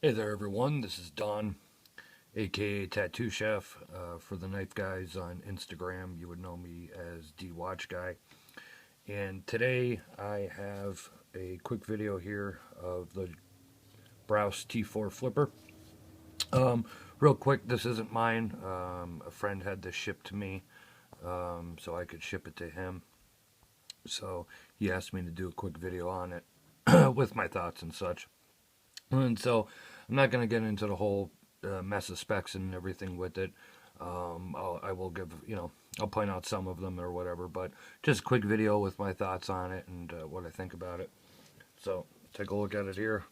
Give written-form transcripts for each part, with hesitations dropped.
Hey there everyone, this is Don, aka Tattoo Chef. For the knife guys on Instagram, you would know me as D-Watch Guy. And today I have a quick video here of the Brous T4 Flipper. Real quick, this isn't mine. A friend had this shipped to me, so I could ship it to him. So he asked me to do a quick video on it with my thoughts and such. And so I'm not going to get into the whole mess of specs and everything with it. I will give, I'll point out some of them or whatever, but just a quick video with my thoughts on it and what I think about it. So take a look at it here.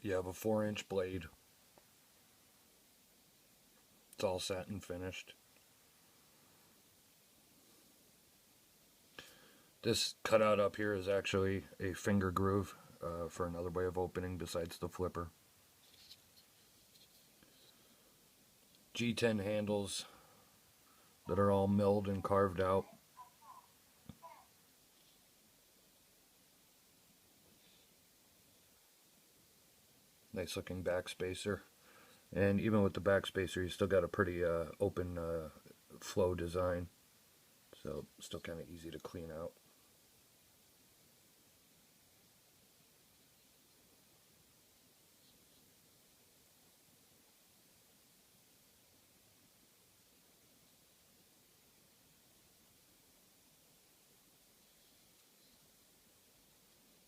You have a 4-inch blade. It's all satin finished. This cutout up here is actually a finger groove for another way of opening besides the flipper. G10 handles that are all milled and carved out. Nice looking backspacer. And even with the backspacer, you still got a pretty open flow design. So still kind of easy to clean out.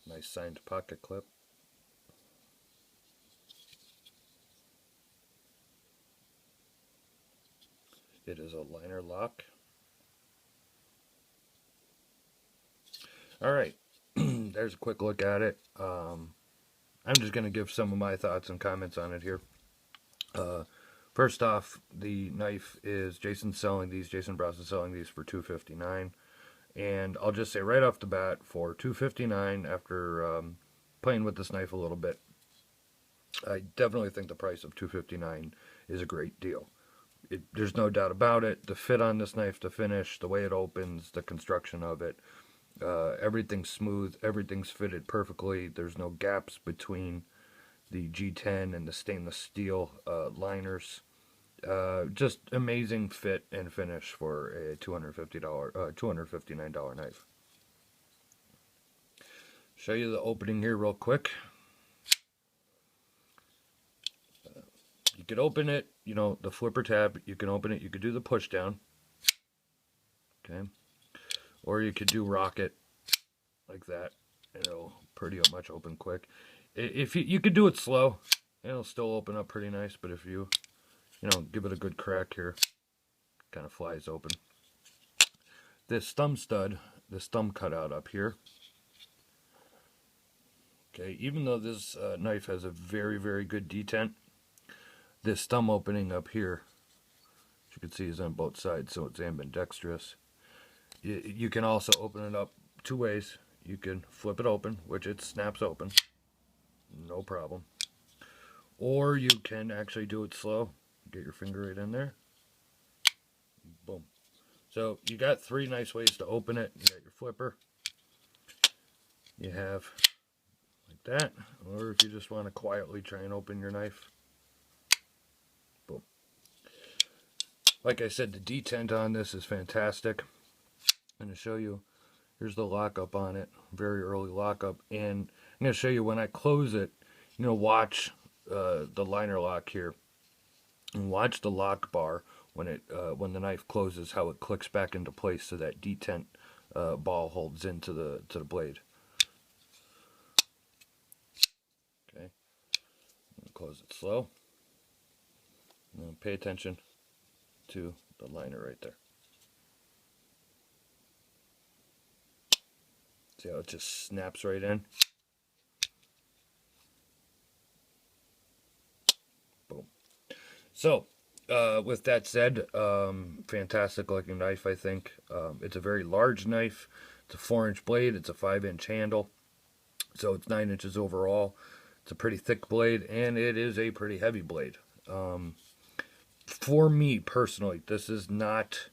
Nice signed pocket clip. It is a liner lock. Alright, there's a quick look at it. I'm just going to give some of my thoughts and comments on it here. First off, the knife is, Jason Brous is selling these for $259. And I'll just say right off the bat, for $259, after playing with this knife a little bit, I definitely think the price of $259 is a great deal. There's no doubt about it. The fit on this knife, the finish, the way it opens, the construction of it, everything's smooth, everything's fitted perfectly. There's no gaps between the G10 and the stainless steel liners. Just amazing fit and finish for a $259 knife. Show you the opening here real quick. You could open it, the flipper tab, you can open it, you could do the push down. Okay. Or you could do rocket like that, and it'll pretty much open quick. If you could do it slow, it'll still open up pretty nice, but if you give it a good crack here, kind of flies open. This thumb stud, this thumb cutout up here, okay, even though this knife has a very, very good detent, this thumb opening up here, as you can see, is on both sides, so it's ambidextrous. You can also open it up two ways. You can flip it open, which it snaps open, no problem. Or you can actually do it slow. Get your finger right in there. Boom. So you got three nice ways to open it. You got your flipper. You have like that. Or if you just want to quietly try and open your knife. Boom. Like I said, the detent on this is fantastic. I'm going to show you. Here's the lockup on it. Very early lockup. And I'm going to show you when I close it. Watch the liner lock here. And watch the lock bar when the knife closes, how it clicks back into place, so that detent ball holds into the blade. Okay, close it slow. And pay attention to the liner right there. See how it just snaps right in? Boom. So, with that said, fantastic looking knife, I think. It's a very large knife. It's a 4-inch blade. It's a 5-inch handle. So it's 9 inches overall. It's a pretty thick blade, and it is a pretty heavy blade. For me, personally, this is not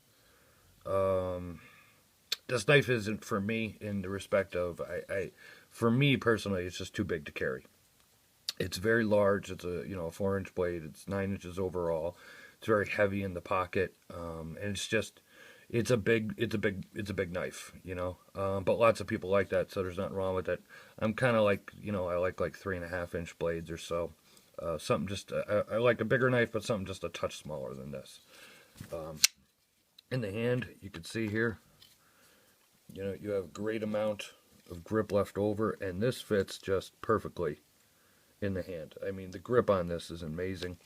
this knife isn't for me in the respect of, for me personally, it's just too big to carry. It's very large. It's a, 4-inch blade. It's 9 inches overall. It's very heavy in the pocket, and it's a big knife, But lots of people like that, so there's nothing wrong with it. I'm kind of like, I like 3.5-inch blades or so. Something just, I like a bigger knife, but something just a touch smaller than this. In the hand, you can see here, you have a great amount of grip left over, and this fits just perfectly in the hand. I mean, the grip on this is amazing.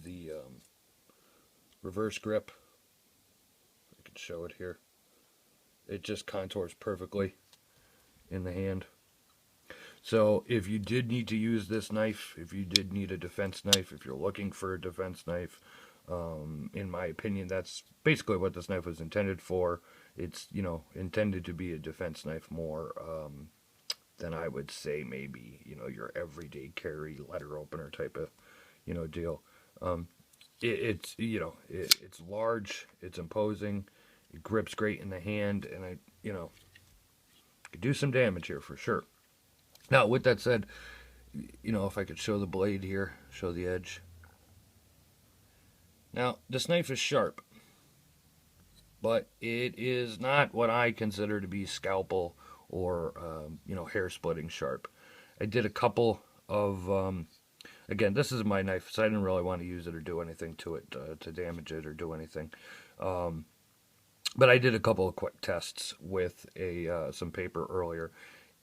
The reverse grip, I can show it here. It just contours perfectly in the hand. So if you did need to use this knife, if you did need a defense knife, if you're looking for a defense knife, in my opinion, that's basically what this knife was intended for. It's, intended to be a defense knife more than I would say maybe, your everyday carry letter opener type of, deal. It's large, it's imposing, it grips great in the hand, and could do some damage here for sure. Now, with that said, if I could show the blade here, show the edge. Now, this knife is sharp, but it is not what I consider to be scalpel or, hair splitting sharp. I did a couple of, again, this is my knife, so I didn't really want to use it or do anything to it, to damage it or do anything. But I did a couple of quick tests with some paper earlier,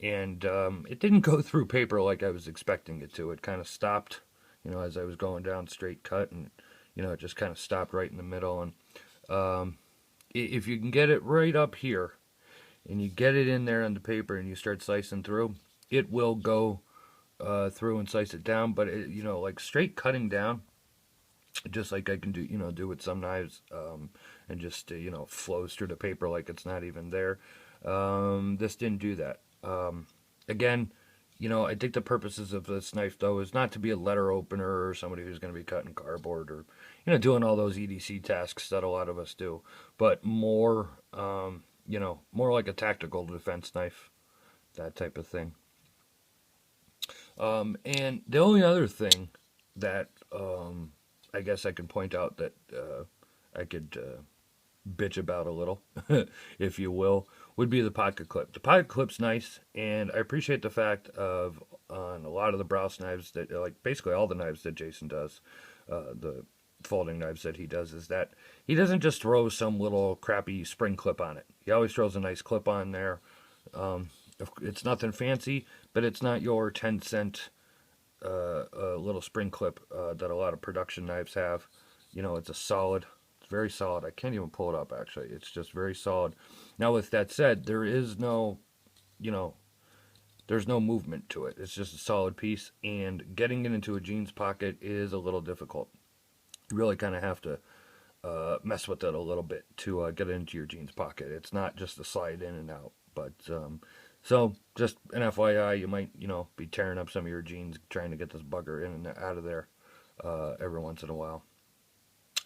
and it didn't go through paper like I was expecting it to. It kind of stopped, as I was going down straight cut, and it just kind of stopped right in the middle. And if you can get it right up here, and you get it in there on the paper, and you start slicing through, it will go through and slice it down. But like straight cutting down, just like I can do with some knives, and just flows through the paper like it's not even there. This didn't do that. Again, I think the purposes of this knife, though, is not to be a letter opener or somebody who's going to be cutting cardboard or, doing all those EDC tasks that a lot of us do, but more, more like a tactical defense knife, that type of thing. And the only other thing that I guess I can point out that I could bitch about a little, if you will, would be the pocket clip. The pocket clip's nice, and I appreciate the fact of on a lot of the Brous knives that, like basically all the knives that Jason does, the folding knives that he does, is that he doesn't just throw some little crappy spring clip on it. He always throws a nice clip on there. It's nothing fancy, but it's not your 10-cent little spring clip that a lot of production knives have. It's a solid, it's very solid. I can't even pull it up, actually. It's just very solid. Now, with that said, there is no, there's no movement to it. It's just a solid piece, and getting it into a jeans pocket is a little difficult. You really kind of have to mess with it a little bit to get it into your jeans pocket. It's not just a slide in and out, but so just an FYI, you might, be tearing up some of your jeans trying to get this bugger in and out of there every once in a while.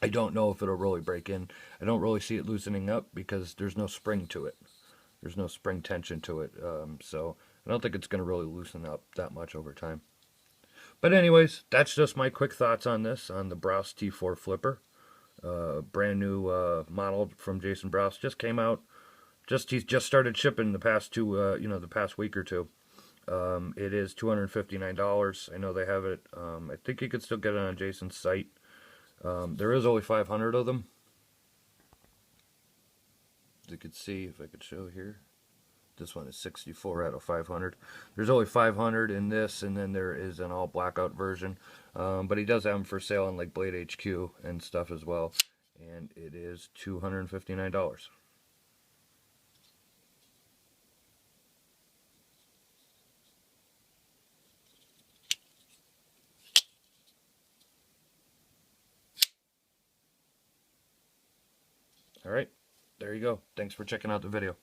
I don't know if it'll really break in. I don't really see it loosening up because there's no spring to it. There's no spring tension to it. So I don't think it's going to really loosen up that much over time. But anyways, that's just my quick thoughts on this, on the Brous T4 Flipper. Brand new model from Jason Brous. Just came out. He's just started shipping the past the past week or two. It is $259. I know they have it. I think you could still get it on Jason's site. There is only 500 of them. As you can see, if I could show here, this one is 64 out of 500. There's only 500 in this, and then there is an all blackout version. But he does have them for sale on like Blade HQ and stuff as well. And it is $259. All right, there you go. Thanks for checking out the video.